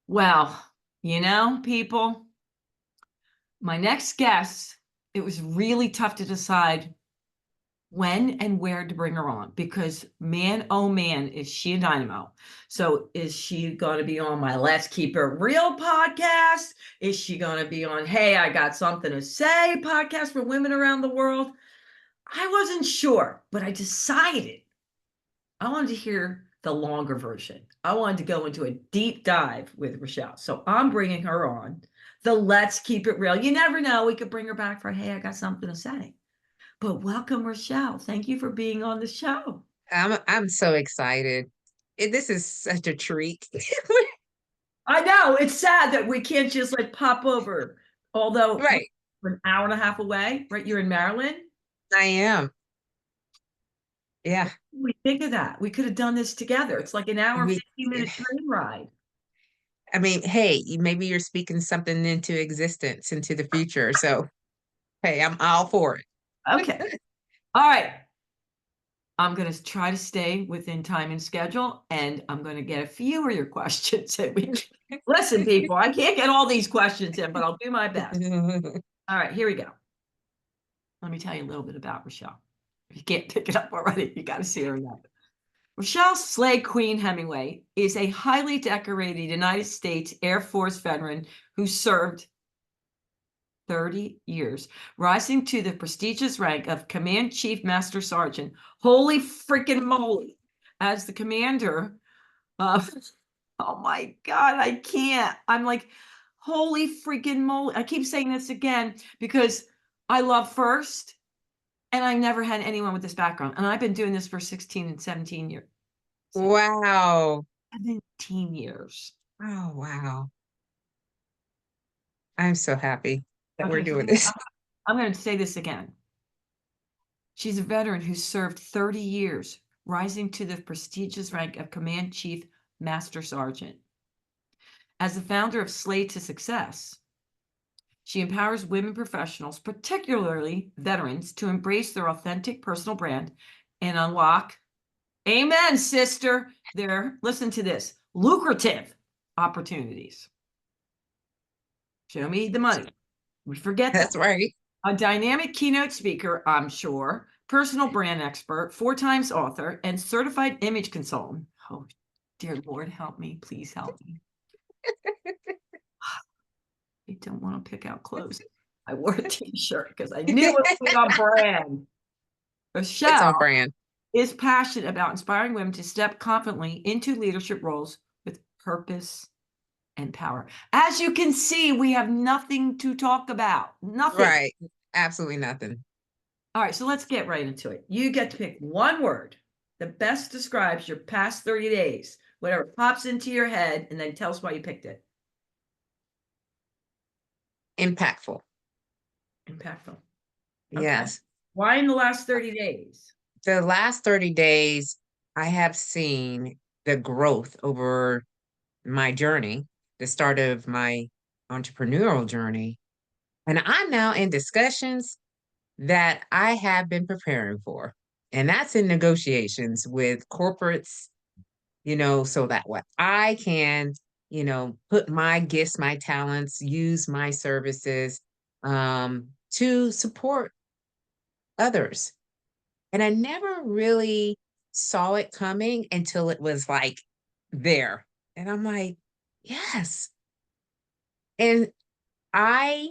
Well, people, my next guest, it was really tough to decide when and where to bring her on because man, oh man, is she a dynamo. So is she going to be on my Let's Keep It Real podcast? Is she going to be on Hey, I Got Something to Say podcast for women around the world? I wasn't sure, but I decided I wanted to hear the longer version. I wanted to go into a deep dive with Rochelle. So I'm bringing her on the Let's Keep It Real. You never know. We could bring her back for, Hey, I got something to say. But welcome, Rochelle. Thank you for being on the show. I'm so excited. This is such a treat. I know it's sad that we can't just like pop over, although Right. we're an hour and a half away, right? You're in Maryland. I am. Yeah. We think of that. We could have done this together. It's like an hour and We 15-minute train ride. I mean, hey, maybe you're speaking something into existence, into the future. So, hey, I'm all for it. Okay. All right. I'm going to try to stay within time and schedule, and I'm going to get a few of your questions. Listen, people, I can't get all these questions in, but I'll do my best. All right, here we go. Let me tell you a little bit about Rochelle. If you can't pick it up already, you got to see her now. Rochelle SLAY Queen Hemingway is a highly decorated United States Air Force veteran who served 30 years, rising to the prestigious rank of Command Chief Master Sergeant. Holy freaking moly. As the commander of, oh my God, I can't. I'm like, holy freaking moly. I keep saying this again because I love first, and I've never had anyone with this background. And I've been doing this for 16 and 17 years. Wow. 17 years. Oh, wow. I'm so happy that we're Okay, so doing this. I'm going to say this again. She's a veteran who served 30 years, rising to the prestigious rank of Command Chief Master Sergeant. As the founder of Slay to Success, she empowers women professionals, particularly veterans, to embrace their authentic personal brand and unlock, amen, sister, listen to this, lucrative opportunities. Show me the money. We forget that. That's right. A dynamic keynote speaker, I'm sure, personal brand expert, 4 times author, and certified image consultant. Oh, dear Lord, help me. Please help me. I don't want to pick out clothes. I wore a t-shirt because I knew it would be on brand. It's Rochelle on brand. is passionate about inspiring women to step confidently into leadership roles with purpose and power. As you can see, we have nothing to talk about. Nothing. Right. Absolutely nothing. All right, so let's get right into it. You get to pick one word that best describes your past 30 days, whatever pops into your head, and then tell us why you picked it. Impactful. Impactful. Okay. Yes. Why in the last 30 days? The last 30 days, I have seen the growth over my journey, the start of my entrepreneurial journey. And I'm now in discussions that I have been preparing for. And that's in negotiations with corporates, so that way I can, put my gifts, my talents, use my services to support others. And I never really saw it coming until it was like there. And I'm like, yes. And I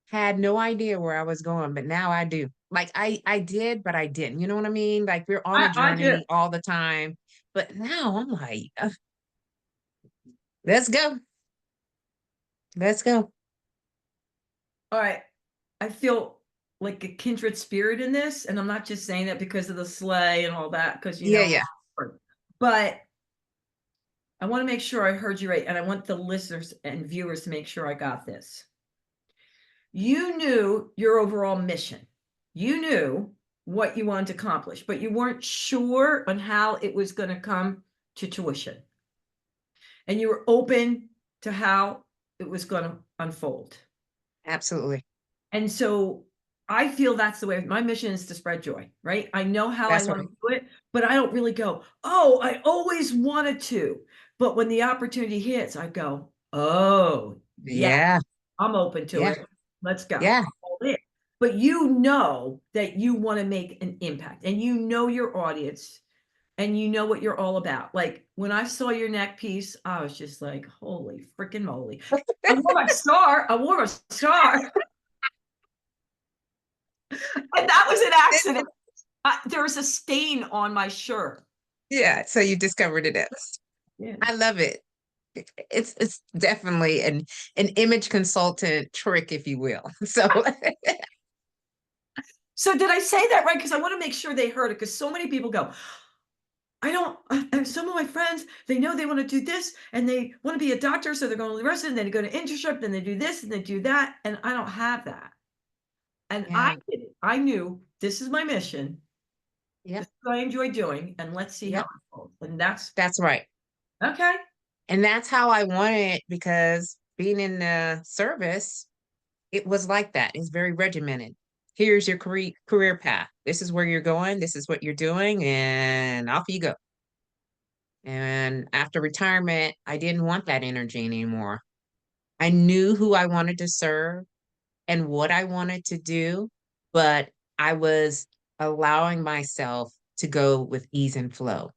had no idea where I was going, but now I do. Like I did, but I didn't. You know what I mean? Like we're on a I do. journey all the time. But now I'm like, let's go. Let's go. All right. I feel like a kindred spirit in this, and I'm not just saying that because of the sleigh and all that, because Yeah, yeah. but I want to make sure I heard you right, and I want the listeners and viewers to make sure I got this. You knew your overall mission. You knew what you wanted to accomplish, but you weren't sure on how it was going to come to tuition. And you were open to how it was going to unfold. Absolutely. And so I feel that's the way. My mission is to spread joy, right? I know how I That's want right. to do it, but I don't really go, oh, I always wanted to. But when the opportunity hits, I go, Oh, yeah, Yeah, I'm open to yeah, it. Let's go. yeah, I'm all in. But you know that you want to make an impact and you know your audience and you know what you're all about. Like when I saw your neck piece, I was just like, holy freaking moly. I wore my star. I wore my star. And that was an accident. There was a stain on my shirt. yeah. So you discovered it as. Yeah. I love it. It's definitely an image consultant trick, if you will. So So did I say that right? Because I want to make sure they heard it. Because so many people go, I don't. And some of my friends, they know they want to do this, and they want to be a doctor, so they're going to the rest, and then they go to internship, then they do this, and they do that, and I don't have that. And I yeah, did it. I knew this is my mission. This yep, is what I enjoy doing, and let's see how yep. it goes. And that's That's right. okay. And that's how I want it because being in the service, it was like that. It's very regimented. Here's your career path. This is where you're going. This is what you're doing, and off you go. And after retirement, I didn't want that energy anymore. I knew who I wanted to serve and what I wanted to do, but I was allowing myself to go with ease and flow.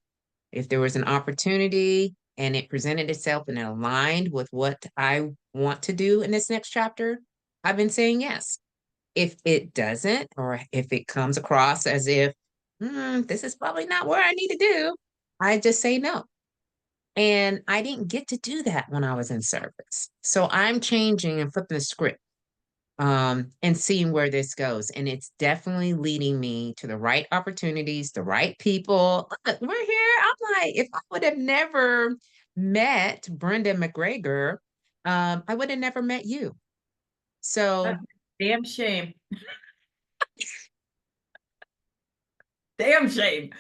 If there was an opportunity and it presented itself and it aligned with what I want to do in this next chapter, I've been saying yes. If it doesn't, or if it comes across as if this is probably not where I need to do, I just say no. And I didn't get to do that when I was in service. So I'm changing and flipping the script and seeing where this goes. And it's definitely leading me to the right opportunities, the right people. Look, we're here. I'm like, if I would have never met Brenda McGregor, I would have never met you. So, Damn shame. Damn shame.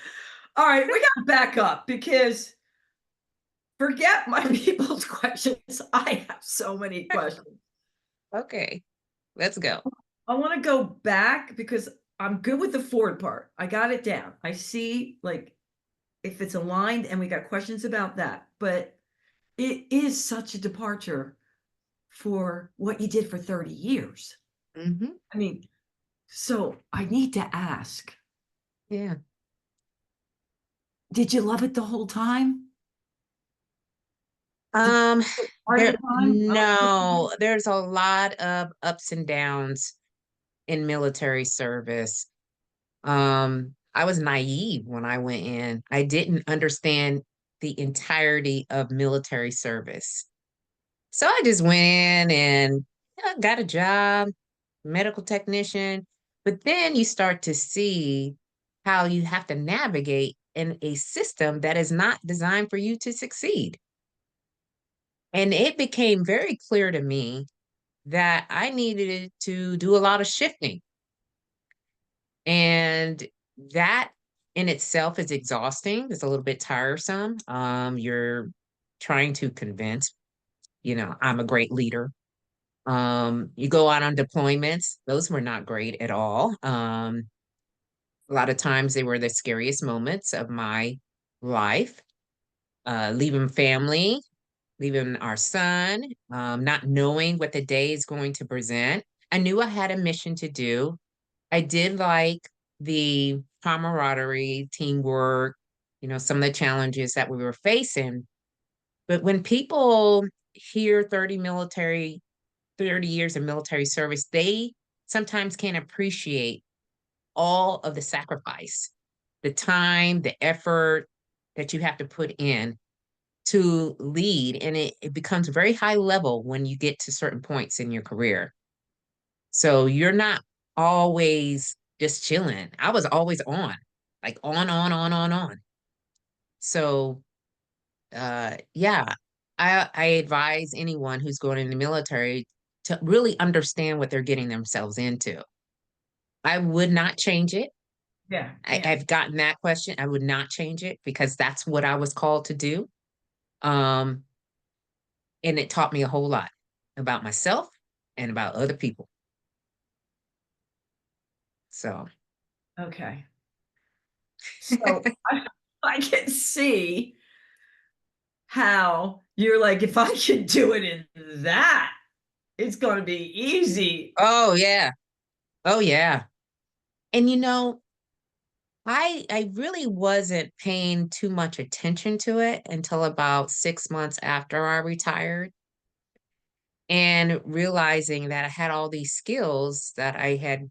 All right, we got to back up because forget my people's questions. I have so many questions. okay, let's go. I want to go back because I'm good with the forward part. I got it down. I see like if it's aligned and we got questions about that. But it is such a departure for what you did for 30 years. Hmm. I mean, so I need to ask, Yeah. did you love it the whole time? Did Um, part of the time? no, there's a lot of ups and downs in military service. I was naive when I went in. I didn't understand the entirety of military service. So I just went in and got a job, medical technician. But then you start to see how you have to navigate in a system that is not designed for you to succeed. And it became very clear to me that I needed to do a lot of shifting. And that in itself is exhausting. It's a little bit tiresome. You're trying to convince, I'm a great leader. You go out on deployments, those were not great at all. A lot of times they were the scariest moments of my life. Leaving family, leaving our son, not knowing what the day is going to present. I knew I had a mission to do. I did like the camaraderie, teamwork, some of the challenges that we were facing. But when people hear 30 years of military service, they sometimes can't appreciate all of the sacrifice, the time, the effort that you have to put in to lead. And it becomes very high level when you get to certain points in your career. So you're not always just chilling. I was always on, like on. So yeah, I advise anyone who's going in the military to really understand what they're getting themselves into. I would not change it. Yeah, yeah. I've gotten that question. I would not change it because that's what I was called to do. Um, and it taught me a whole lot about myself and about other people. So Okay. So I can see how you're like, if I could do it in that, it's going to be easy. Oh yeah. Oh yeah. And I really wasn't paying too much attention to it until about 6 months after I retired, and realizing that I had all these skills that I had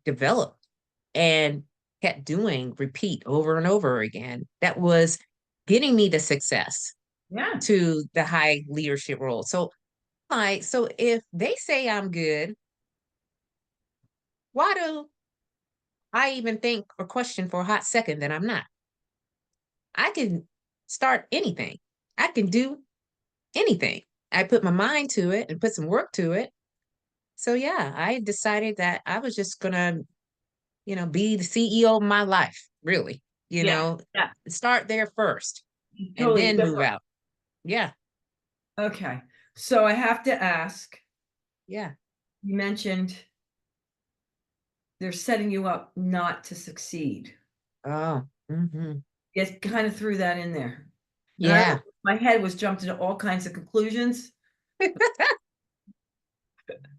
developed and kept doing repeat over and over again. That was getting me the success Yeah. to the high leadership role. So if they say I'm good, why do I even think or question for a hot second that I'm not? I can start anything. I can do anything. I put my mind to it and put some work to it. So yeah, I decided that I was just gonna, be the CEO of my life, really. Yeah. Yeah. Start there first and Totally then move different. out. Yeah, Okay. So I have to ask, yeah. you mentioned they're setting you up not to succeed. Oh, It kind of threw that in there. And yeah. my head was jumped into all kinds of conclusions.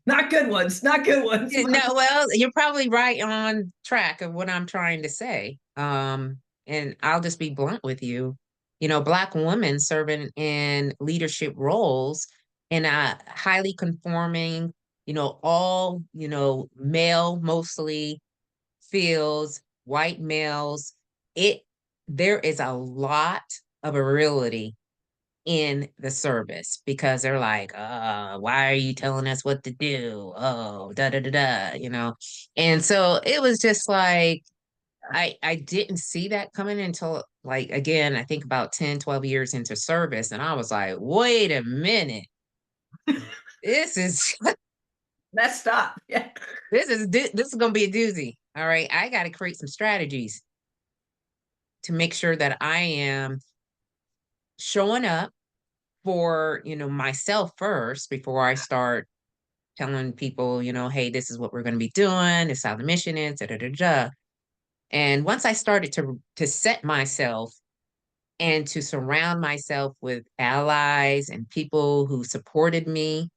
Not good ones, not good ones. No, well, you're probably right on track of what I'm trying to say. And I'll just be blunt with you. Black women serving in leadership roles in a highly conforming, all, male mostly fields, white males. It There is a lot of virility in the service because they're like, why are you telling us what to do? Oh, da da da da. And so it was just like I didn't see that coming until, like, again, I think about 10, 12 years into service. And I was like, wait a minute. This is Messed up. Yeah. this is gonna be a doozy. All right. I gotta create some strategies to make sure that I am showing up for, myself first before I start telling people, hey, this is what we're going to be doing. This is how the mission is. Da, da, da, da. And once I started to set myself and to surround myself with allies and people who supported me,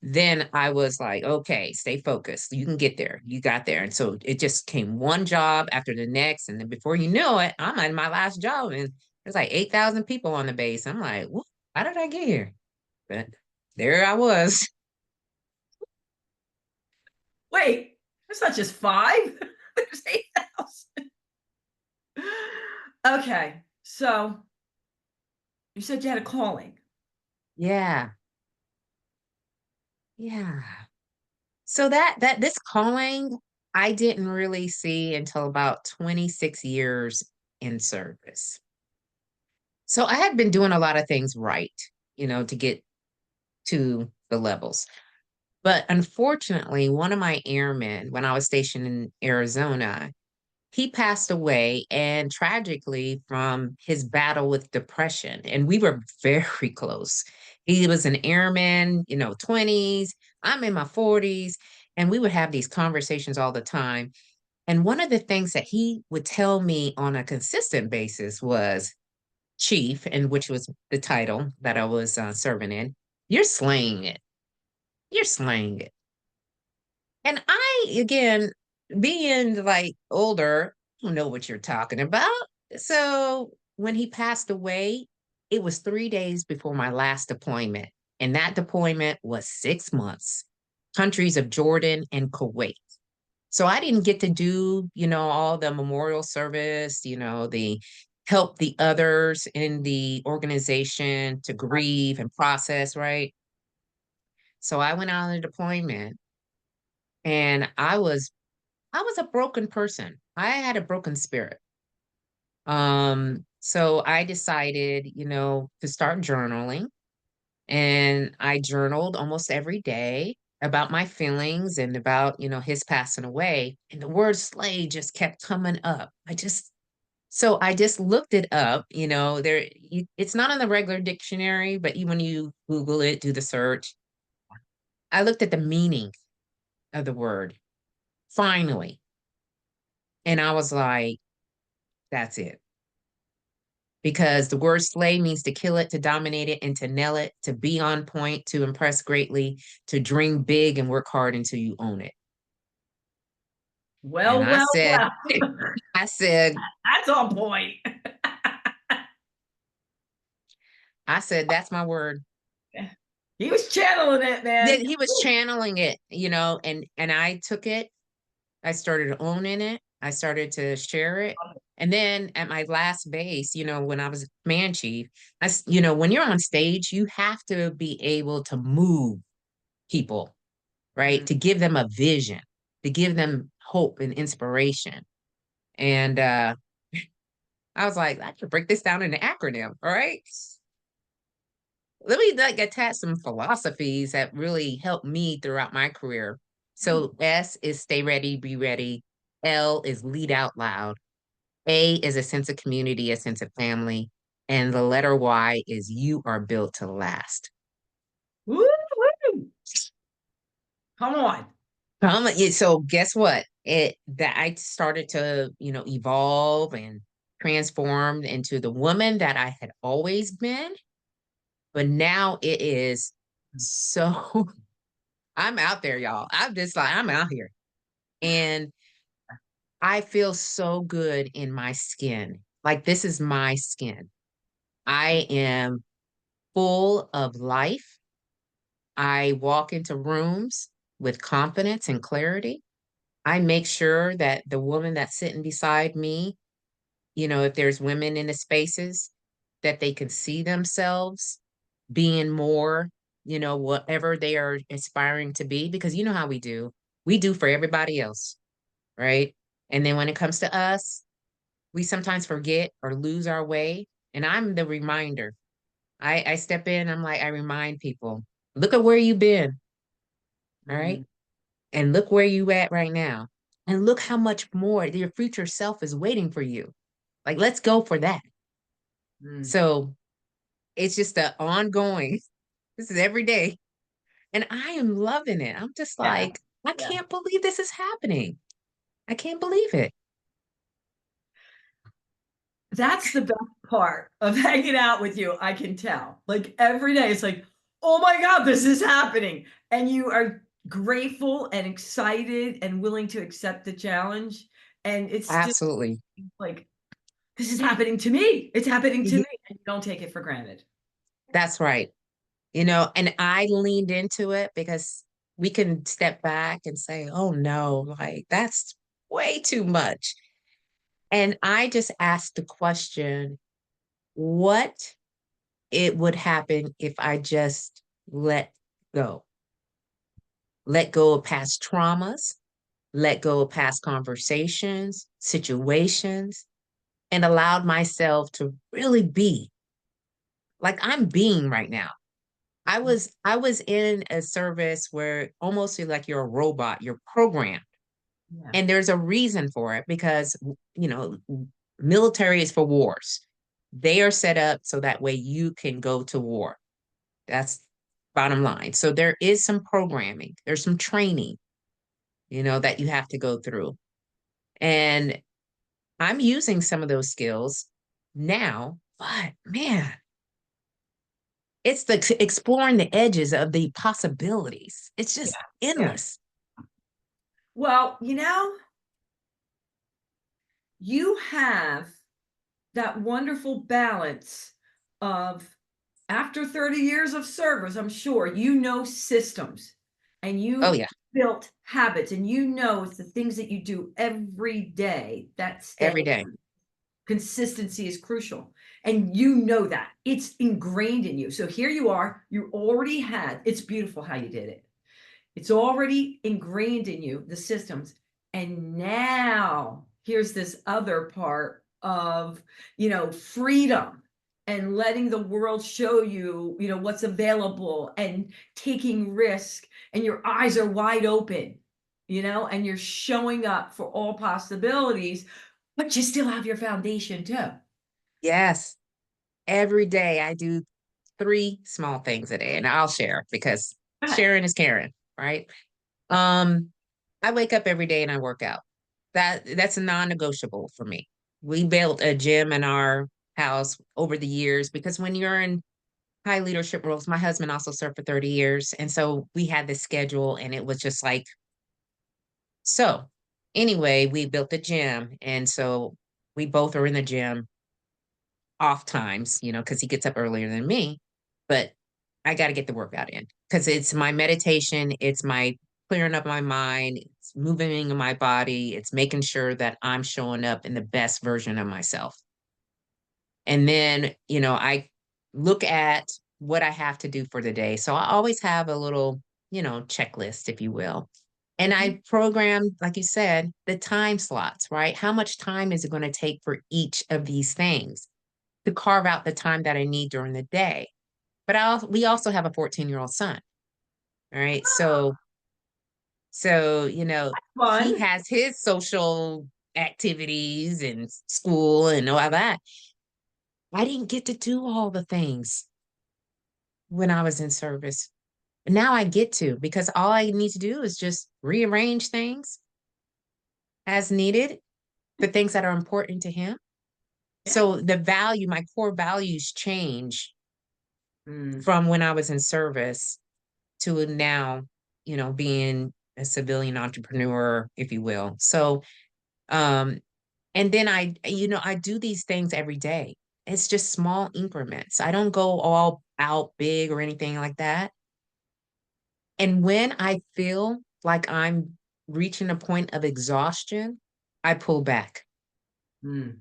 then I was like, okay, stay focused. You can get there. You got there. And so it just came one job after the next. And then before you know it, I'm at my last job and there's like 8,000 people on the base. I'm like, how did I get here? But there I was. Wait, it's not just five. There's 8,000. Okay. So you said you had a calling. Yeah. Yeah. So that this calling I didn't really see until about 26 years in service. So I had been doing a lot of things right, to get to the levels. But unfortunately, one of my airmen, when I was stationed in Arizona, he passed away, and tragically from his battle with depression. And we were very close. He was an airman, 20s. I'm in my 40s. And we would have these conversations all the time. And one of the things that he would tell me on a consistent basis was, Chief, and which was the title that I was serving in, you're slaying it. You're slaying it. And again, being like older, I don't know what you're talking about. So when he passed away, it was 3 days before my last deployment. And that deployment was 6 months, countries of Jordan and Kuwait. So I didn't get to do, all the memorial service, the help the others in the organization to grieve and process, right? So I went out on a deployment and I was a broken person. I had a broken spirit. So I decided, to start journaling, and I journaled almost every day about my feelings and about, his passing away. And the word slay just kept coming up. So I just looked it up, it's not in the regular dictionary, but when you Google it, do the search, I looked at the meaning of the word finally. And I was like, that's it. because the word slay means to kill it, to dominate it, and to nail it, to be on point, to impress greatly, to dream big and work hard until you own it. And Well, well, well. I said, That's on point. I said, that's my word. He was channeling it, Yeah, man. he was channeling it, and I took it. I started owning it. I started to share it. And then at my last base, when I was man chief, when you're on stage, you have to be able to move people, right? Mm. To give them a vision, to give them hope and inspiration. And I was like, I could break this down in an acronym, all right? Let me like attach some philosophies that really helped me throughout my career. So S is stay ready, be ready. L is lead out loud. A is a sense of community, a sense of family. And the letter Y is you are built to last. Woo, woo. Come on. So guess what? That I started to, evolve and transform into the woman that I had always been. But now it is so I'm out there, y'all. I'm just like, I'm out here. And I feel so good in my skin. Like this is my skin. I am full of life. I walk into rooms with confidence and clarity. I make sure that the woman that's sitting beside me, if there's women in the spaces, that they can see themselves being more, whatever they are aspiring to be, because you know how we do for everybody else, right? And then when it comes to us, we sometimes forget or lose our way. And I'm the reminder. I step in, I'm like, I remind people, look at where you've been, all right? Mm, And look where you at right now. And look how much more your future self is waiting for you. Like, let's go for that. mm. So it's just an ongoing, this is every day. And I am loving it. I'm just Yeah, like, I yeah. can't believe this is happening. I can't believe it. That's the best part of hanging out with you. I can tell. Like every day, it's like, oh my God, this is happening. And you are grateful and excited and willing to accept the challenge. And it's still Absolutely. like, this is happening to me. It's happening to me. Ye- And you don't take it for granted. That's right. And I leaned into it because we can step back and say, oh no, like that's way too much. And I just asked the question, what it would happen if I just go, let go of past traumas, let go of past conversations, situations, and allowed myself to really be like I'm being right now. I was in a service where almost feel like you're a robot, you're programmed. Yeah. And there's a reason for it because you know, military is for wars. They are set up so that way you can go to war. That's bottom line. So there is some programming, there's some training, that you have to go through. And I'm using some of those skills now, but man, it's the exploring the edges of the possibilities. It's Yeah. just Yeah. endless. Well, you have that wonderful balance of after 30 years of service, I'm sure you know systems and Oh you yeah, built habits and you know it's the things that you do every day that every stay. day. Consistency is crucial. And you know that it's ingrained in you. So here you are, you already had, it's beautiful how you did it. It's already ingrained in you, the systems. And now here's this other part of, freedom and letting the world show you, what's available and taking risk. And your eyes are wide open, and you're showing up for all possibilities, but you still have your foundation too. Yes. Every day I do three small things a day and I'll share because Go ahead. sharing is caring, right? Um, I wake up every day and I work out. That's a non-negotiable for me. We built a gym in our house over the years, because when you're in high leadership roles, my husband also served for 30 years. And so we had this schedule, and it was just like, so anyway, we built a gym. And so we both are in the gym off times, because he gets up earlier than me. But I got to get the workout in because it's my meditation, it's my clearing up my mind, it's moving my body, it's making sure that I'm showing up in the best version of myself. And then, I look at what I have to do for the day. So I always have a little, checklist, if you will. And I program, like you said, the time slots, right? How much time is it going to take for each of these things to carve out the time that I need during the day? But we also have a 14-year-old son. All right. So, he Fun. has his social activities and school and all that. I didn't get to do all the things when I was in service. Now I get to, because all I need to do is just rearrange things as needed, the things that are important to him. Yeah. So my core values change Mm. from when I was in service to now, being a civilian entrepreneur, if you will. So, um, and then I do these things every day. It's just small increments. I don't go all out big or anything like that. And when I feel like I'm reaching a point of exhaustion, I pull back. Mm.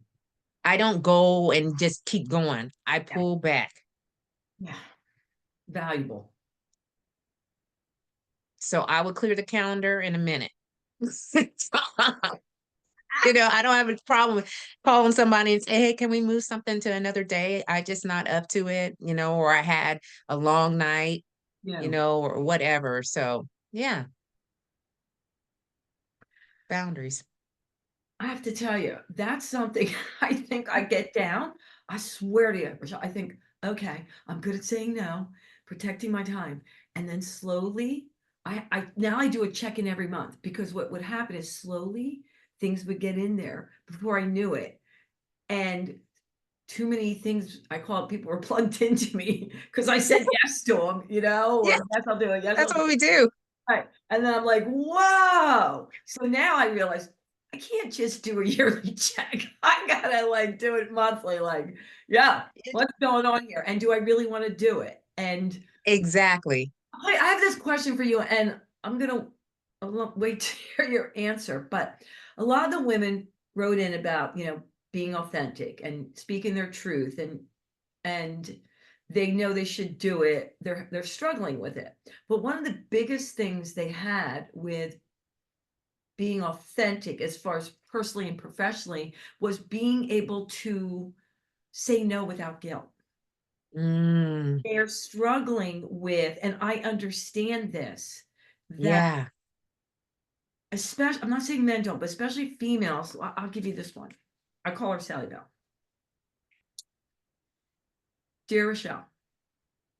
I don't go and just keep going. I Yeah. pull back. Yeah. Valuable. So I will clear the calendar in a minute. I don't have a problem with calling somebody and say, hey, can we move something to another day? I just not up to it, or I had a long night, Yeah. or whatever. So yeah, boundaries. I have to tell you, that's something I think I get down. I swear to you, Rochelle, I think, okay, I'm good at saying no, protecting my time. And then slowly, I now I do a check-in every month because what would happen is slowly things would get in there before I knew it. And too many things, I call it, people were plugged into me because I said yes to them, Yeah, or yes, I'll do it. Yes, I'll that's do what it. we do. Right. And then I'm like, whoa. So now I realize I can't just do a yearly check. I gotta like do it monthly. Like, yeah, what's going on here? And do I really want to do it? And Exactly. I have this question for you, and I'll wait to hear your answer. But a lot of the women wrote in about, being authentic and speaking their truth, and they know they should do it. They're struggling with it. But one of the biggest things they had with being authentic as far as personally and professionally was being able to say no without guilt. Mm, They're struggling with, and I understand this, that yeah. especially, I'm not saying men don't, but especially females. I'll give you this one. I call her Sally Bell. Dear Rochelle,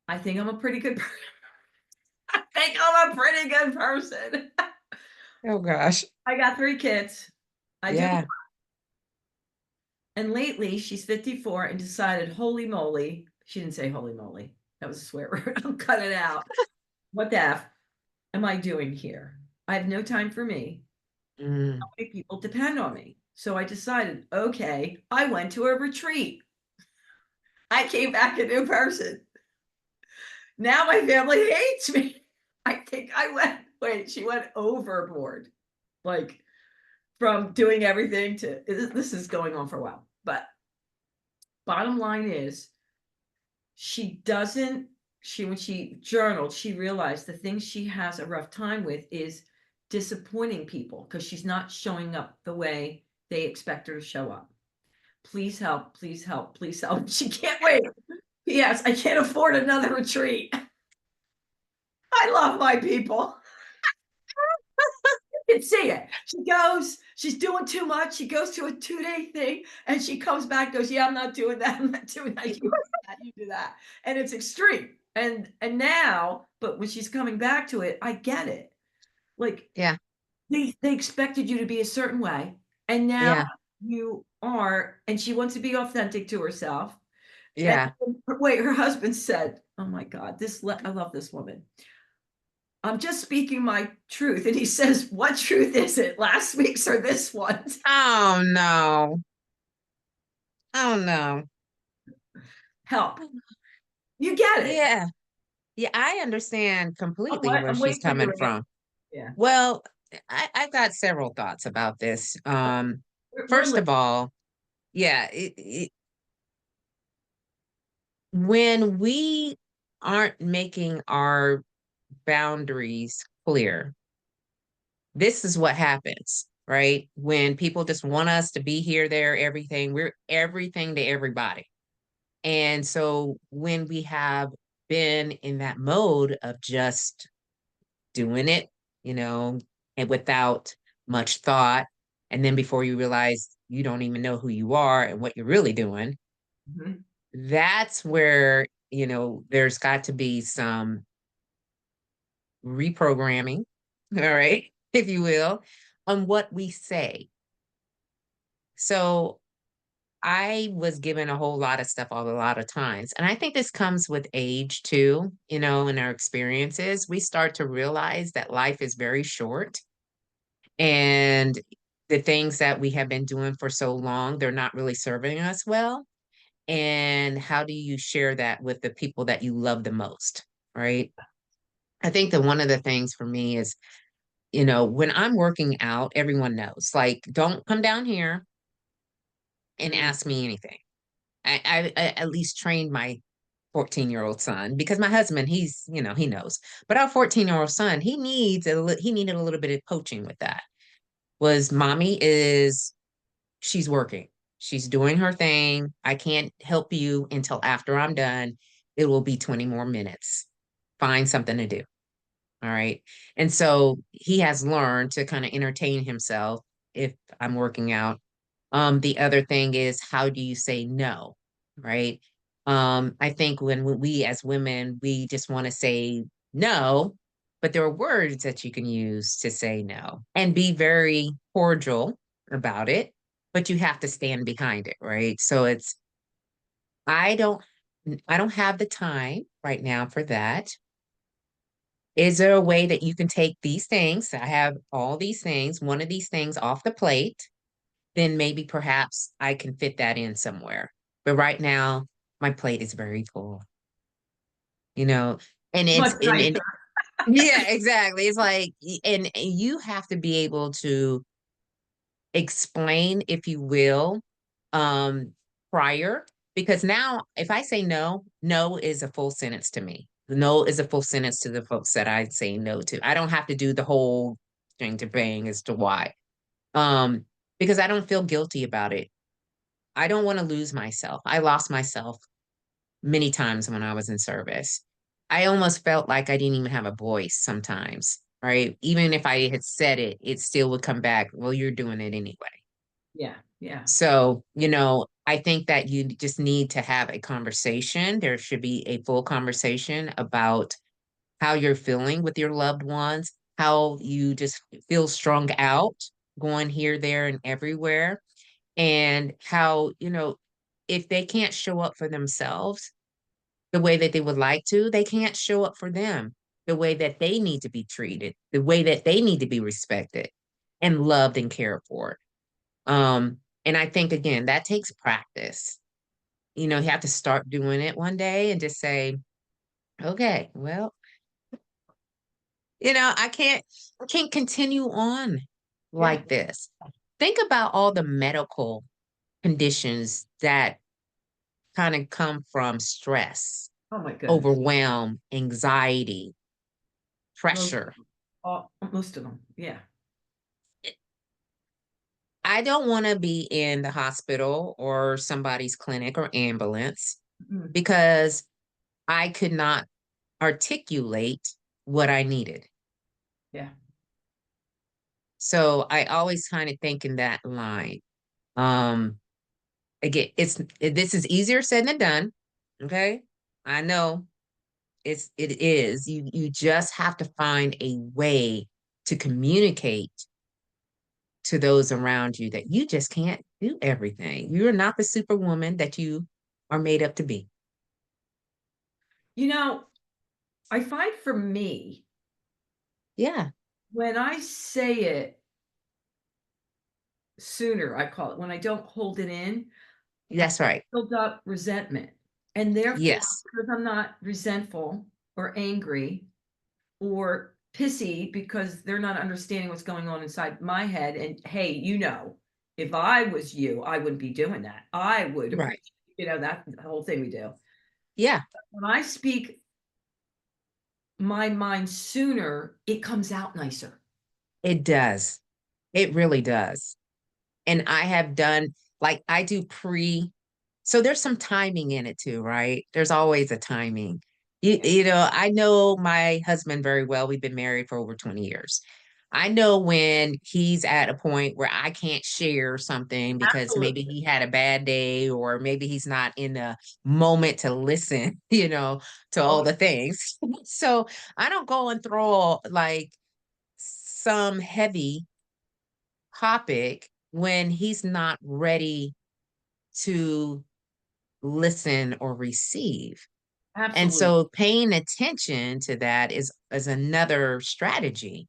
I think I'm a pretty good person. I think I'm a pretty good person. Oh gosh. I got 3 kids. I do. Yeah. And lately she's 54 and decided, holy moly, she didn't say holy moly. That was a swear word. I'll cut it out. What the F am I doing here? I have no time for me. Mm, How many people depend on me? So I decided, okay, I went to a retreat. I came back a new person. Now my family hates me. I think she went overboard. Like from doing everything to, this is going on for a while. But bottom line is, she doesn't, when she journaled, she realized the thing she has a rough time with is disappointing people because she's not showing up the way they expect her to show up. Please help, please help, please help. She can't wait. Yes, I can't afford another retreat. I love my people. You can see it. She's doing too much. She goes to a 2-day thing and she comes back, goes, yeah, I'm not doing that. I'm not doing that. You do that, you do that. And it's extreme. And now, but when she's coming back to it, I get it. Like yeah. they expected you to be a certain way. And now Yeah. you are, and she wants to be authentic to herself. And Yeah. wait, her husband said, "Oh my God, I love this woman. I'm just speaking my truth." And he says, "What truth is it? Last week's or this one's?" Oh no. Oh no. Help. You get it. Yeah. Yeah, I understand completely where I'm she's waiting for coming your answer. from. Yeah. Well, I've got several thoughts about this. We're First listening. of all, yeah, when we aren't making our boundaries clear, this is what happens, right? When people just want us to be here, there, everything, we're everything to everybody. And so when we have been in that mode of just doing it, you know, and without much thought, and then before you realize you don't even know who you are and what you're really doing, Mhm. that's where, there's got to be some reprogramming, all right, if you will, on what we say. So I was given a whole lot of stuff all a lot of times. And I think this comes with age too, in our experiences. We start to realize that life is very short and the things that we have been doing for so long, they're not really serving us well. And how do you share that with the people that you love the most? Right. I think that one of the things for me is, when I'm working out, everyone knows, like, don't come down here and Mm. ask me anything. I at least trained my 14-year-old son because my husband, he knows. But our 14-year-old son, he needed a little bit of coaching with that. Was mommy is she's working. She's doing her thing. I can't help you until after I'm done. It will be 20 more minutes. Find something to do. All right. And so he has learned to kind of entertain himself if I'm working out. The other thing is, how do you say no? Right. I think when we as women, we just want to say no, but there are words that you can use to say no and be very cordial about it, but you have to stand behind it, right? So I don't, I don't have the time right now for that. Is there a way that you can take these things? I have all these things, one of these things off the plate, then maybe perhaps I can fit that in somewhere. But right now, my plate is very full, you know, and Much and nicer. yeah, exactly. It's like, and you have to be able to explain, if you will, um, prior, because now if I say no, no is a full sentence to me. No is a full sentence to the folks that I say no to. I don't have to do the whole thing to bang as to why. Um, because I don't feel guilty about it. I don't want to lose myself. I lost myself many times when I was in service. I almost felt like I didn't even have a voice sometimes, right? Even if I had said it, it still would come back. Well, you're doing it anyway. Yeah. Yeah. So, I think that you just need to have a conversation. There should be a full conversation about how you're feeling with your loved ones, how you just feel strung out, going here, there, and everywhere, and how, if they can't show up for themselves the way that they would like to, they can't show up for them the way that they need to be treated, the way that they need to be respected and loved and cared for. And I think again, that takes practice. You have to start doing it one day and just say, okay, well, I can't continue on Yeah. like this. Think about all the medical conditions that kind of come from stress, Oh my goodness. overwhelm, anxiety, Most, pressure. most of them. Yeah. I don't want to be in the hospital or somebody's clinic or ambulance Mm. because I could not articulate what I needed. Yeah. So I always kind of think in that line. Um, Again, this is easier said than done. Okay. I know it is. You just have to find a way to communicate to those around you that you just can't Do everything. You're not the superwoman that you are made up to be. You know, I find for me, Yeah, when I say it sooner, I call it, when I don't hold it in, I that's right. build up resentment. And therefore, Yes, because I'm not resentful or angry or pissy because they're not understanding what's going on inside my head. And hey, if I was you, I wouldn't be doing that. I would right. appreciate, that the whole thing we do. Yeah, When I speak my mind sooner, it comes out nicer. it does. It really does. And I have done, like, I do so there's some timing in it too, right? There's always a timing. Yeah, I know my husband very well. We've been married for over 20 years. I know when he's at a point where I can't share something because maybe absolutely. he had a bad day or maybe he's not in the moment to listen, to all Oh, the things. So I don't go and throw like some heavy topic when he's not ready to listen or receive. And absolutely. so paying attention to that is another strategy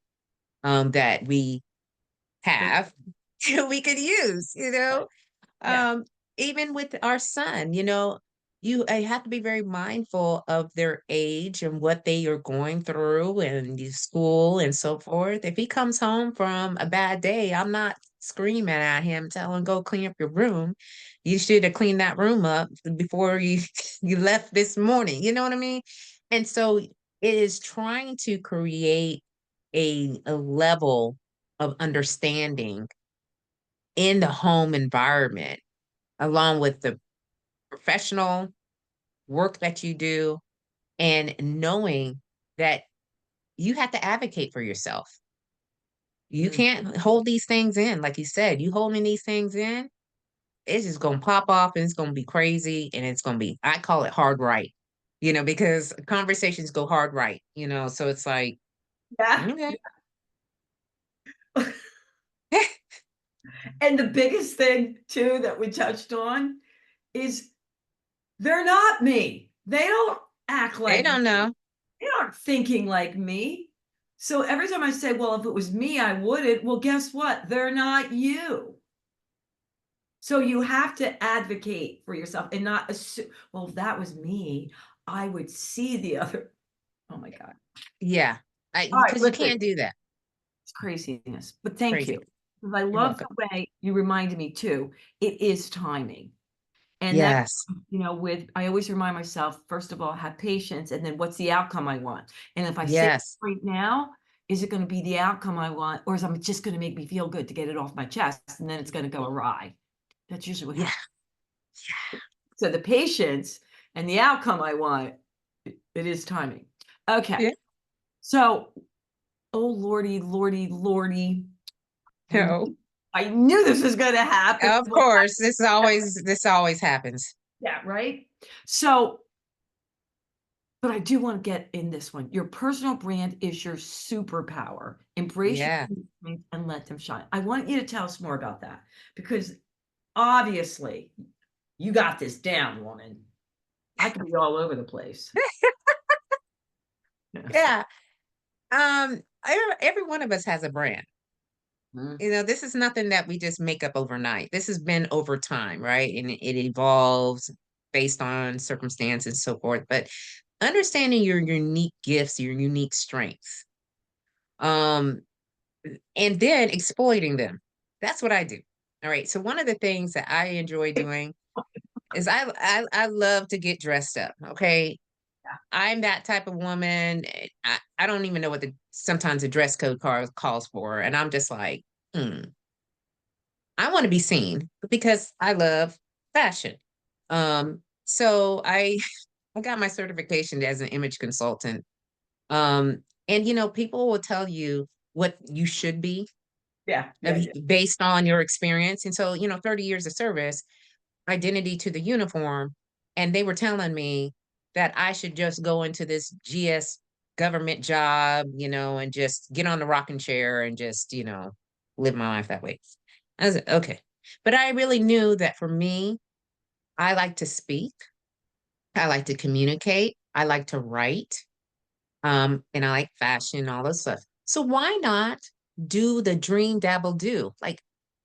that we That- have we could use, Yeah, um, even with our son, I have to be very mindful of their age and what they are going through and the school and so forth. If he comes home from a bad day, I'm not screaming at him, telling him go clean up your room. You should have cleaned that room up before you you left this morning. You know what I mean? And so it is trying to create a level of understanding in the home environment, along with the professional work that you do, and knowing that you have to advocate for yourself. You mm, can't hold these things in. Like you said, you holding these things in, it's just going to pop off and it's going to be crazy. And it's going to be, I call it hard right, because conversations go hard right, so it's like, yeah. okay. And the biggest thing too that we touched on is they're not me. They don't act They like don't me. know. They aren't thinking like me. So every time I say, well, if it was me, I wouldn't. Well, guess what? They're not you. So you have to advocate for yourself and not assume, well, if that was me, I would see the other. Oh my God. Yeah. All right, Because you listen, can't do that. it's craziness. But thank Crazy. you. Because I You're love welcome. the way you reminded me too. It is timing. And that, Yes. I always remind myself, first of all, have patience, and then what's the outcome I want? And if I say it Yes. right now, is it going to be the outcome I want, or is it just going to make me feel good to get it off my chest, and then it's going to go awry? That's usually what Yeah. happens. So the patience and the outcome I want, it is timing. Okay. Yeah. So, oh Lordy, Lordy, Lordy. I knew, No. I knew this was going to happen. Of course, this always happens. Yeah, right. So, but I do want to get in this one. Your personal brand is your superpower. Embrace your Yeah. strengths and let them shine. I want you to tell us more about that because obviously you got this down, woman. I could be all over the place. Yeah. Yeah. Every one of us has a brand. Mhm. This is nothing that we just make up overnight. This has been over time, right? And it evolves based on circumstance and so forth. But understanding your unique gifts, your unique strengths, um, and then exploiting them. That's what I do. All right. So one of the things that I enjoy doing is I love to get dressed up. Okay. I'm that type of woman. I don't even know what sometimes the dress code calls for. And I'm just like, I want to be seen because I love fashion. So I got my certification as an image consultant. And people will tell you what you should be Yeah, yeah, yeah. based on your experience. And so, 30 years of service, identity to the uniform, and they were telling me that I should just go into this GS government job, and just get on the rocking chair and just, live my life that way. I was like, okay. But I really knew that for me, I like to speak, I like to communicate, I like to write, and I like fashion, all this stuff. So why not do the dream dabble do? Like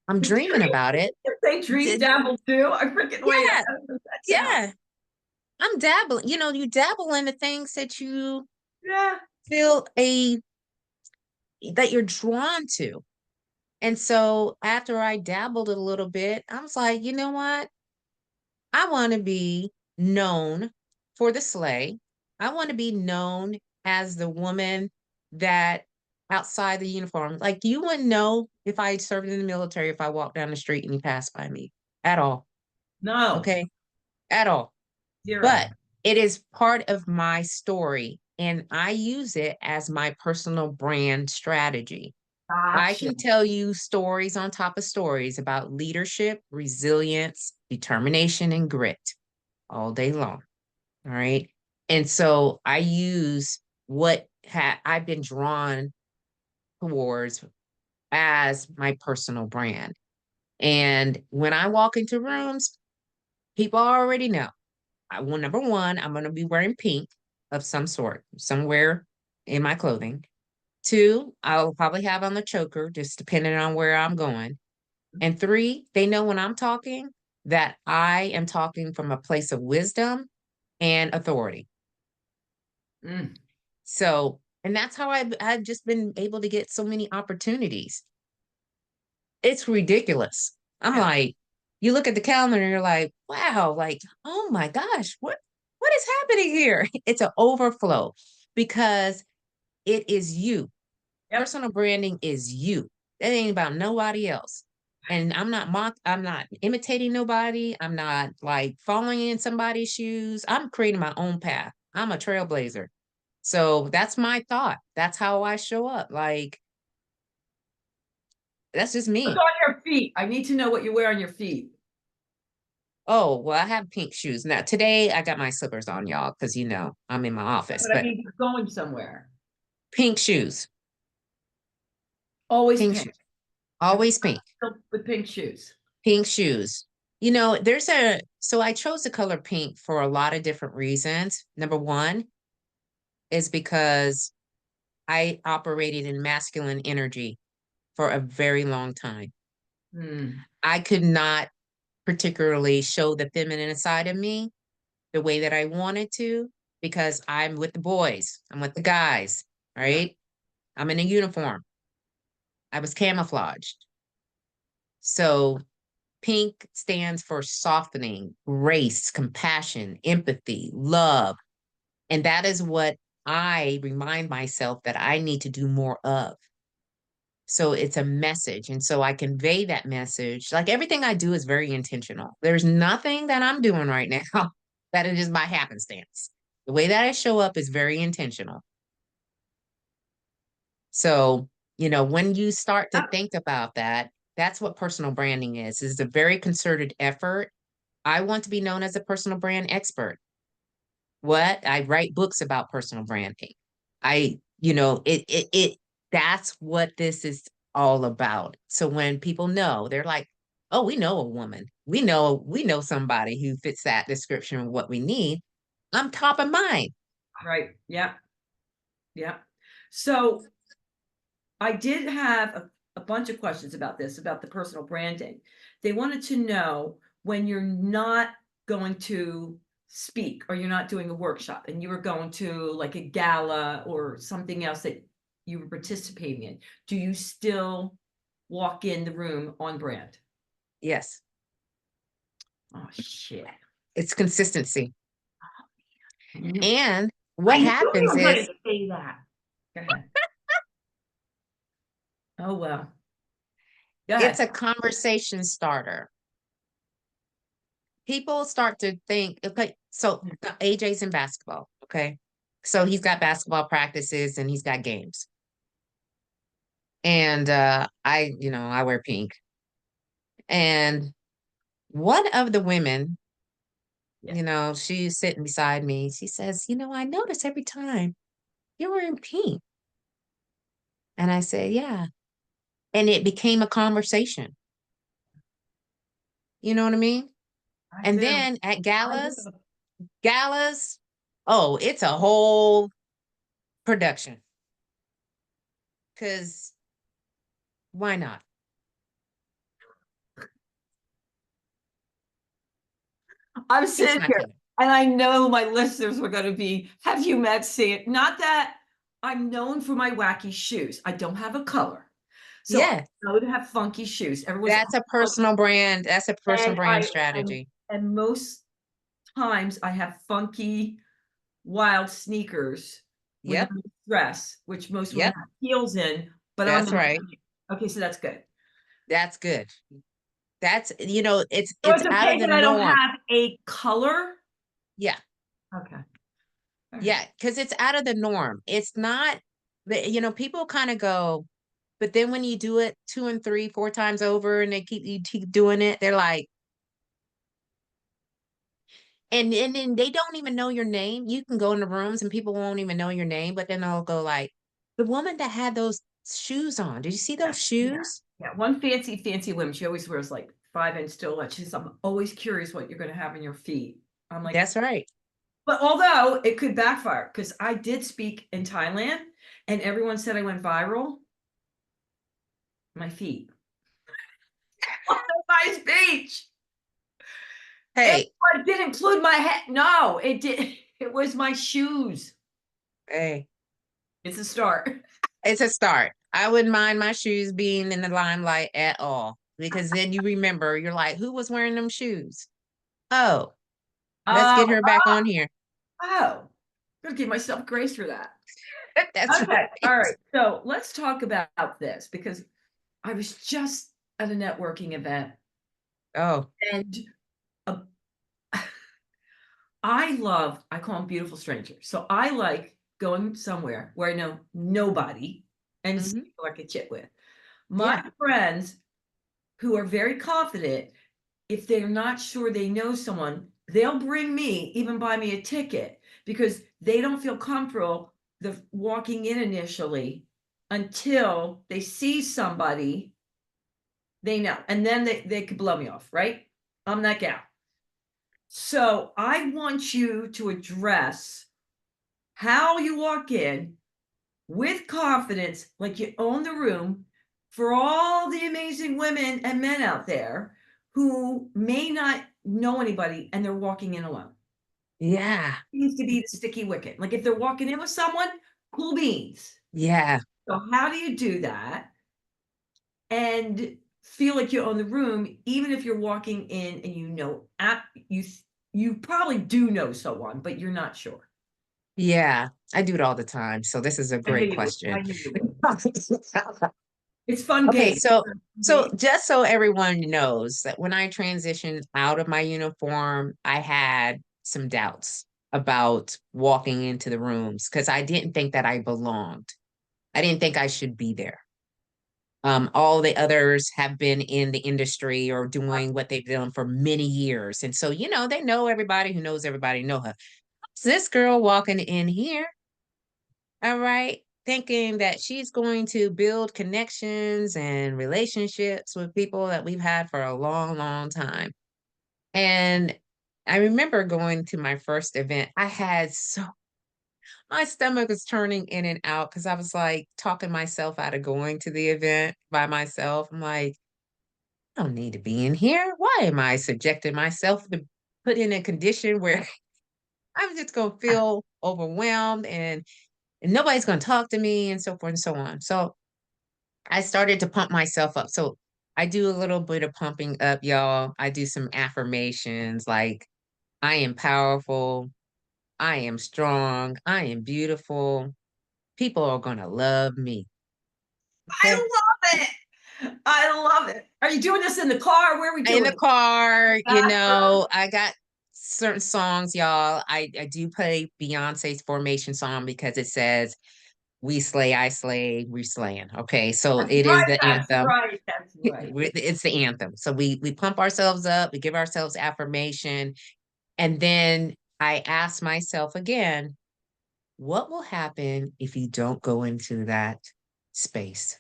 I'm The dreaming dream, about it. they dream D- dabble too. I freaking wait. Yeah, How does that sound? yeah. I'm dabbling. You know, you dabble in the things that you Yeah. feel a that you're drawn to. And so after I dabbled a little bit, I was like, you know what? I want to be known for the sleigh. I want to be known as the woman that outside the uniform, like you wouldn't know if I served in the military if I walked down the street and you passed by me at all. No. Okay. At all. Zero. But it is part of my story and I use it as my personal brand strategy. I Gotcha. can tell you stories on top of stories about leadership, resilience, determination, and grit all day long. All right. And so I use what I've been drawn towards as my personal brand. And when I walk into rooms, people already know. Well, number one, I'm going to be wearing pink of some sort, somewhere in my clothing. Two, I'll probably have on the choker, just depending on where I'm going. And three, they know when I'm talking that I am talking from a place of wisdom and authority. Mm. So, and that's how I've just been able to get so many opportunities. It's ridiculous. I'm Yeah. like, you look at the calendar and you're like, wow, like, oh my gosh, what is happening here? It's an overflow because it is you. Yep. Personal branding is you. That ain't about nobody else. And I'm not imitating nobody. I'm not like following in somebody's shoes. I'm creating my own path. I'm a trailblazer. So that's my thought. That's how I show up. Like that's just What's me. on your feet? I need to know what you wear on your feet. Oh, well, I have pink shoes. Now today I got my slippers on, y'all, because you know I'm in my office, But I but mean, you're going somewhere. pink shoes. Always Pink pink. shoes. Always pink. With pink shoes. Pink shoes. So I chose the color pink for a lot of different reasons. Number one is because I operated in masculine energy for a very long time. Mm. I could not particularly show the feminine side of me the way that I wanted to because I'm with the boys, I'm with the guys, Yeah. right? I'm in a uniform. I was camouflaged. So pink stands for softening, grace, compassion, empathy, love. And that is what I remind myself that I need to do more of. So it's a message. And so I convey that message. Like everything I do is very intentional. There's nothing that I'm doing right now that it is by happenstance. The way that I show up is very intentional. So, when you start to Yep. think about that, that's what personal branding is a very concerted effort. I want to be known as a personal brand expert. What? I write books about personal branding. That's what this is all about. So when people know, they're like, oh, we know a woman. We know somebody who fits that description of what we need. I'm top of mind. Right. Yeah. Yeah. So I did have a bunch of questions about this, about the personal branding. They wanted to know when you're not going to speak or you're not doing a workshop and you were going to like a gala or something else that you were participating in, do you still walk in the room on brand? Yes, Oh, shit. it's consistency. Mhm. And I what knew you happens were going is to say that. Go ahead. Oh, well. Go it's ahead. a conversation starter. People start to think, okay, so AJ's in basketball, okay? So he's got basketball practices and he's got games. And I wear pink. And one of the women, Yeah. she's sitting beside me. She says, I notice every time you're wearing pink. And I said, yeah. And it became a conversation. You know what I mean? I And do. then at I galas, do. galas, oh, it's a whole production. Because why not? I'm It's sitting not here good. and I know my listeners were going to be, have you met Sam? Not that I'm known for my wacky shoes. I don't have a color. So I Yeah, know to have funky shoes. Everyone's that's a personal brand. That's a personal and brand strategy. and most times I have funky wild sneakers when Yep, I'm dressed, which most women yep, have heels in, but I'm that's not. right. Okay, so that's good. That's good. That's, So it's it's out of okay the that I don't norm. have a color. Yeah, Okay. All right. yeah, because it's out of the norm. It's not, people kind of go, but then when you do it two and three, four times over and you keep doing it, they're like, and then they don't even know your name. You can go in the rooms and people won't even know your name, but then they'll go like, the woman that had those shoes on, did you see Yeah. those Yeah. shoes? Yeah. One fancy woman, she always wears like 5-inch stilettos. She says, I'm always curious what you're going to have in your feet. I'm like, That's right. but although it could backfire, because I did speak in Thailand and everyone said I went viral, my feet. On my speech. It Hey, didn't include my head. No, it did. It was my shoes. hey, It's a start. it's a start. I wouldn't mind my shoes being in the limelight at all because then you remember, you're like, who was wearing them shoes? Oh, let's Oh, get her back on here. oh. I'm gonna give myself grace for that. That's Okay. All right. right. So let's talk about this because I was just at a networking event Oh, and uh, I call them beautiful strangers. So I like going somewhere where I know nobody and see hmm, who I could chit with. My yeah, friends who are very confident, if they're not sure they know someone, they'll bring me, even buy me a ticket because they don't feel comfortable walking in initially until they see somebody they know. And then they could blow me off, right? I'm that gal. So I want you to address how you walk in with confidence, like you own the room for all the amazing women and men out there who may not know anybody and they're walking in alone. yeah, It needs to be the sticky wicket. Like if they're walking in with someone, cool beans. yeah, So how do you do that and feel like you own the room, even if you're walking in and you know you probably do know someone, but you're not sure. yeah. I do it all the time. So this is a I knew great you would. question. I knew you would. It's fun Okay, game. so just so everyone knows that when I transitioned out of my uniform, I had some doubts about walking into the rooms because I didn't think that I belonged. I didn't think I should be there. All the others have been in the industry or doing what they've done for many years. And so, they know everybody who knows everybody know her. It's this girl walking in here, all right, thinking that she's going to build connections and relationships with people that we've had for a long, long time. And I remember going to my first event. My stomach was turning in and out because I was like talking myself out of going to the event by myself. I'm like, I don't need to be in here. Why am I subjecting myself to put in a condition where I'm just going to feel overwhelmed and nobody's going to talk to me and so forth and so on. So I started to pump myself up. So I do a little bit of pumping up, y'all. I do some affirmations like, I am powerful. I am strong. I am beautiful. People are going to love me. I Okay. love it. I love it. Are you doing this in the car? Where are we In doing the it? car, Bathroom? I got certain songs, y'all. I do play Beyonce's Formation song because it says, we slay, I slay, we slaying. Okay. So That's it is right. the That's anthem. right. That's right. It's the anthem. So we pump ourselves up, we give ourselves affirmation, and then I ask myself again, what will happen if you don't go into that space?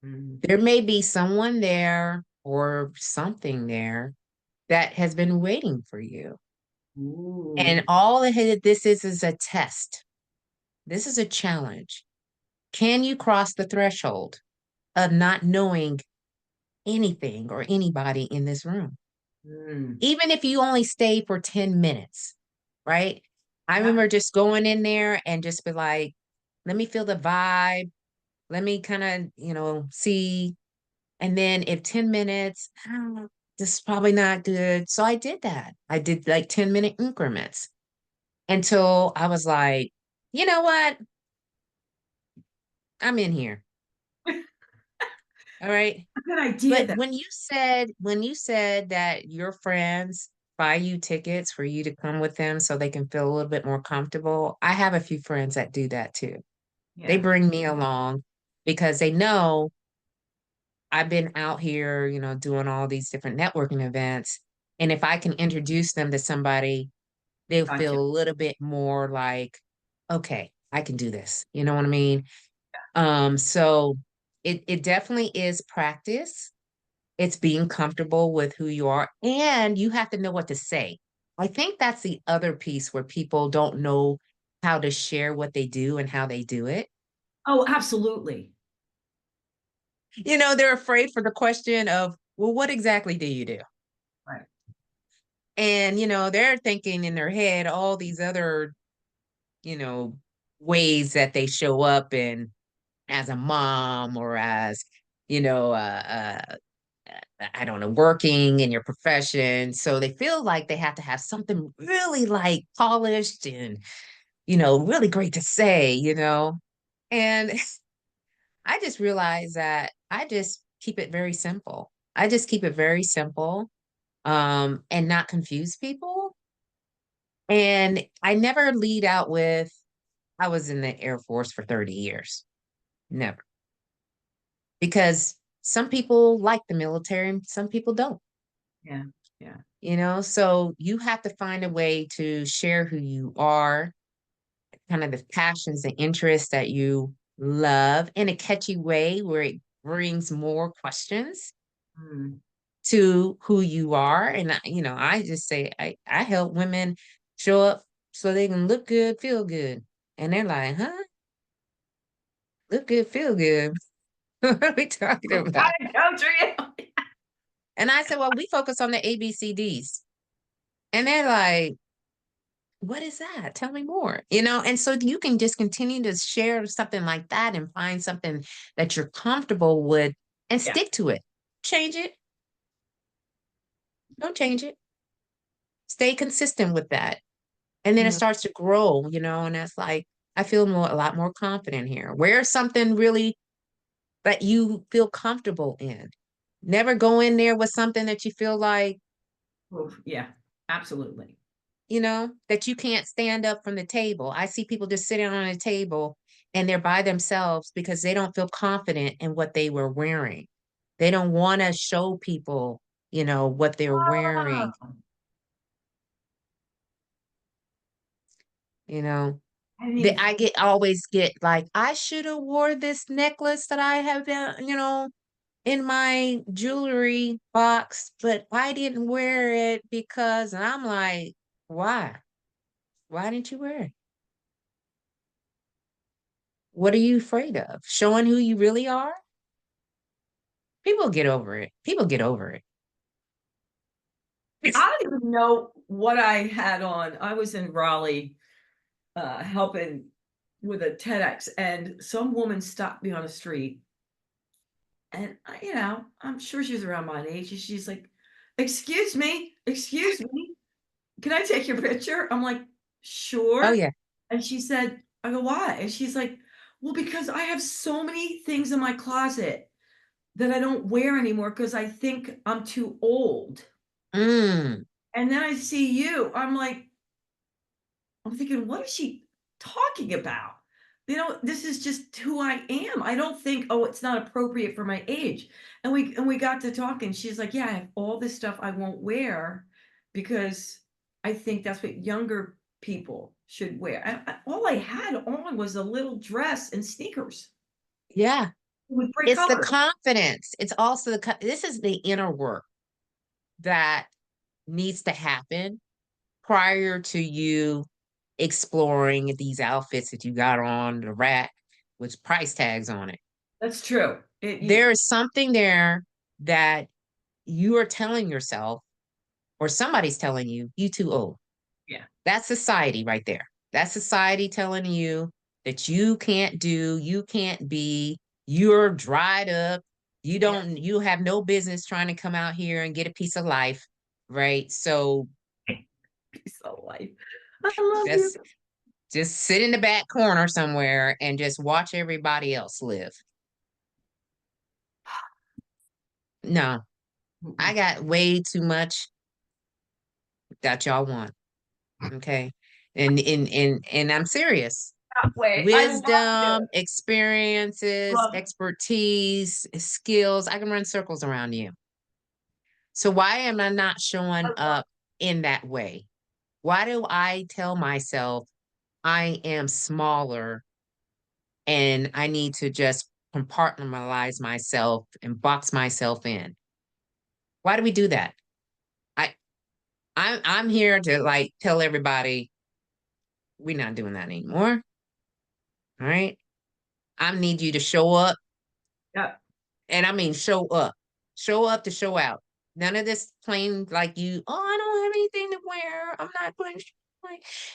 Mm. There may be someone there or something there that has been waiting for you. And Ooh. all this is a test. This is a challenge. Can you cross the threshold of not knowing anything or anybody in this room? Mm. Even if you only stay for 10 minutes, right? I Yeah. remember just going in there and just be like, let me feel the vibe. Let me kind of, see. And then if 10 minutes, this is probably not good. So I did that. I did like 10-minute increments until I was like, you know what? I'm in here. All right. A good idea But though. when you said that your friends buy you tickets for you to come with them so they can feel a little bit more comfortable, I have a few friends that do that too. They Yeah. bring me along because they know I've been out here, doing all these different networking events. And if I can introduce them to somebody, they'll Gotcha. feel a little bit more like, okay, I can do this. You know what I mean? So it definitely is practice. It's being comfortable with who you are, and you have to know what to say. I think that's the other piece where people don't know how to share what they do and how they do it. Oh, absolutely. They're afraid for the question of, well, what exactly do you do? Right. And, they're thinking in their head all these other, you know, ways that they show up in as a mom or as, you know, I don't know, working in your profession. So they feel like they have to have something really like polished and, really great to say. And I just realized that I just keep it very simple. I just keep it very simple, and not confuse people. And I never lead out with, I was in the Air Force for 30 years. Never. Because some people like the military and some people don't. Yeah. Yeah. So you have to find a way to share who you are, kind of the passions and interests that you love in a catchy way where it brings more questions Mm. to who you are. And I just say I help women show up so they can look good, feel good. And they're like, huh? Look good, feel good. What are we talking Got about? it, coach, are you? And I said, well, we focus on the ABCDs. And they're like, what is that? Tell me more. And so you can just continue to share something like that and find something that you're comfortable with and Yeah. stick to it. Change it. Don't change it. Stay consistent with that. And then it Mm. starts to grow, and that's like, I feel a lot more confident here. Wear something really that you feel comfortable in. Never go in there with something that you feel like, Oof, yeah. Absolutely. that you can't stand up from the table. I see people just sitting on a table and they're by themselves because they don't feel confident in what they were wearing. They don't want to show people, what they're wearing, Oh, you know. I didn't even That I think. always get like, I should have wore this necklace that I have, in my jewelry box, but I didn't wear it because, and I'm like, why? Why didn't you wear it? What are you afraid of? Showing who you really are? People get over it. People get over it. I don't even know what I had on. I was in Raleigh helping with a TEDx, and some woman stopped me on the street. And I'm sure she was around my age. And she's like, excuse me, can I take your picture? I'm like, Oh sure. yeah. And she said, I go, why? And she's like, well, because I have so many things in my closet that I don't wear anymore because I think I'm too old. Mm, And then I see you. I'm thinking, what is she talking about? This is just who I am. I don't think, oh, it's not appropriate for my age. And we got to talking. She's like, yeah, I have all this stuff I won't wear because I think that's what younger people should wear. All I had on was a little dress and sneakers. yeah. with bright It's the colors. confidence. It's also this is the inner work that needs to happen prior to you exploring these outfits that you got on the rack with price tags on it. That's true. There is something there that you are telling yourself, or somebody's telling you, you too old. Yeah. That's society right there. That's society telling you that you can't do, you can't be, you're dried up. Yeah. You have no business trying to come out here and get a piece of life, right? So Piece of life. I love you. just just sit in the back corner somewhere and just watch everybody else live. No, I Mm-mm. got way too much that y'all want. Okay. And I'm serious. Wait, I love Wisdom, you. experiences, Love. expertise, skills. I can run circles around you. So why am I not I showing love. up in that way? Why do I tell myself I am smaller and I need to just compartmentalize myself and box myself in? Why do we do that? I I'm here to like tell everybody we're not doing that anymore. All right. I need you to show up. Yeah. And I mean, show up to show out. None of this plain like you, oh, I don't have anything to wear. I'm not putting,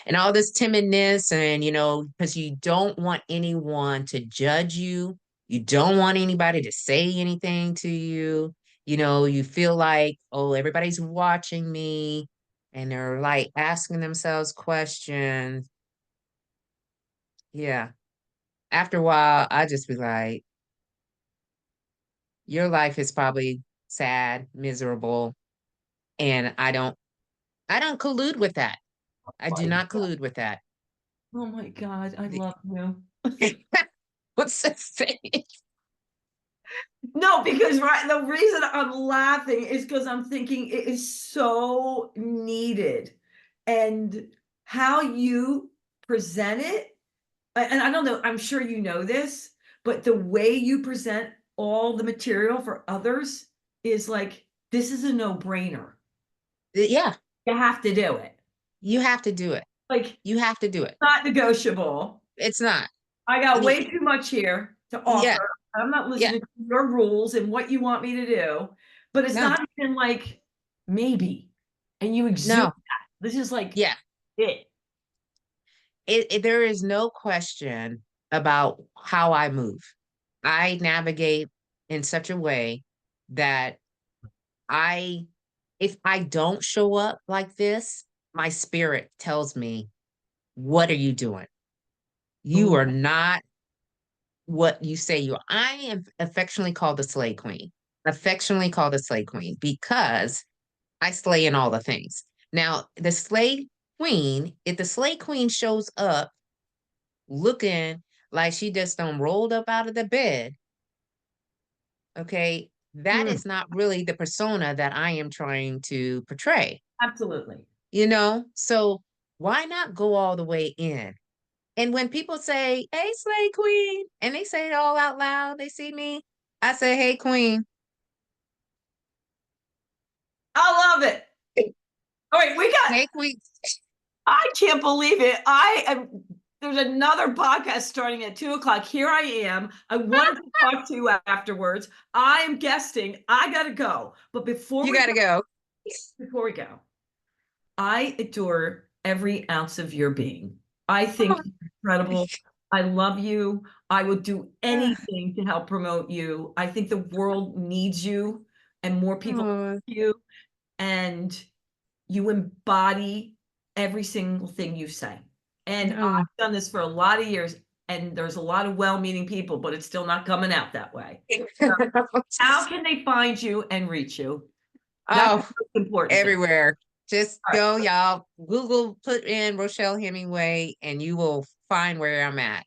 and all this timidness. And, because you don't want anyone to judge you. You don't want anybody to say anything to you. You feel like, oh, everybody's watching me and they're like asking themselves questions. Yeah. After a while, I just be like, your life is probably sad, miserable, and I don't collude with that. I do My not God. collude with that. Oh my God, I love you. What's the thing? No, because the reason I'm laughing is because I'm thinking it is so needed. And how you present it, and I don't know, I'm sure you know this, but the way you present all the material for others is like, this is a no-brainer. Yeah, You have to do it. you have to do it. Like, You have to do it. not negotiable. It's not. I got Y- way too much here to Yeah, offer. I'm not yeah. listening to your rules and what you want me to do, but it's No, not even like maybe. And you exude no. that. This is like Yeah. it. There is no question about how I move. I navigate in such a way that I, if I don't show up like this, my spirit tells me, what are you doing? You Ooh, are not what you say you are. I am affectionately called the Slay Queen, affectionately called the Slay Queen because I slay in all the things. Now, the Slay Queen, if the Slay Queen shows up looking like she just rolled up out of the bed, okay, that mm, is not really the persona that I am trying to portray, absolutely. So why not go all the way in? And when people say, "Hey, Slay Queen," and they say it all out loud, they see me, I say, "Hey, Queen." I love it. All right, we got, Hey, Queen. I can't believe it. I am, there's another podcast starting at 2 o'clock. Here I am. I wanted to talk to you afterwards. I am guesting. I gotta go. But You gotta go. before we go, I adore every ounce of your being. I think you're incredible. I love you. I would do anything to help promote you. I think the world needs you and more people Oh, like you. And you embody every single thing you say. And oh, I've done this for a lot of years, and there's a lot of well-meaning people, but it's still not coming out that way. So how can they find you and reach you? That's the oh, most important thing. everywhere. Just All right. go, y'all. Google, put in Rochelle Hemingway, and you will find where I'm at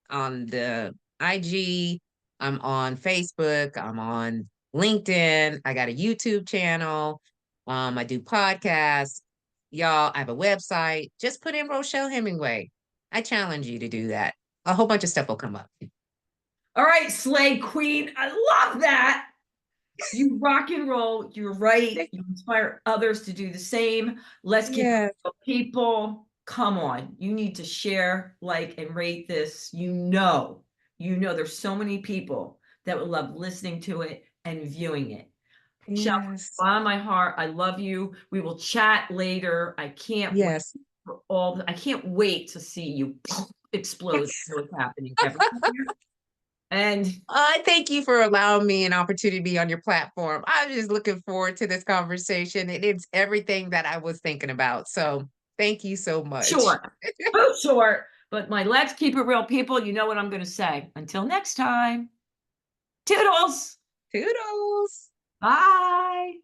on the IG. I'm on Facebook. I'm on LinkedIn. I got a YouTube channel. I do podcasts. Y'all, I have a website. Just put in Rochelle Hemingway. I challenge you to do that. A whole bunch of stuff will come up. All right, Slay Queen. I love that. You rock and roll. You're right. You inspire others to do the same. Let's keep it Yes, real, people. Come on. You need to share, like, and rate this. There's so many people that would love listening to it and viewing it. Shell, yes, on my heart, I love you. We will chat later. I can't wait yes. for I can't wait to see you explode. What's happening everywhere. And I thank you for allowing me an opportunity to be on your platform. I'm just looking forward to this conversation. It's everything that I was thinking about. So thank you so much. short, so short. But my let's keep it real, people. You know what I'm going to say. Until next time, toodles. Toodles. Bye.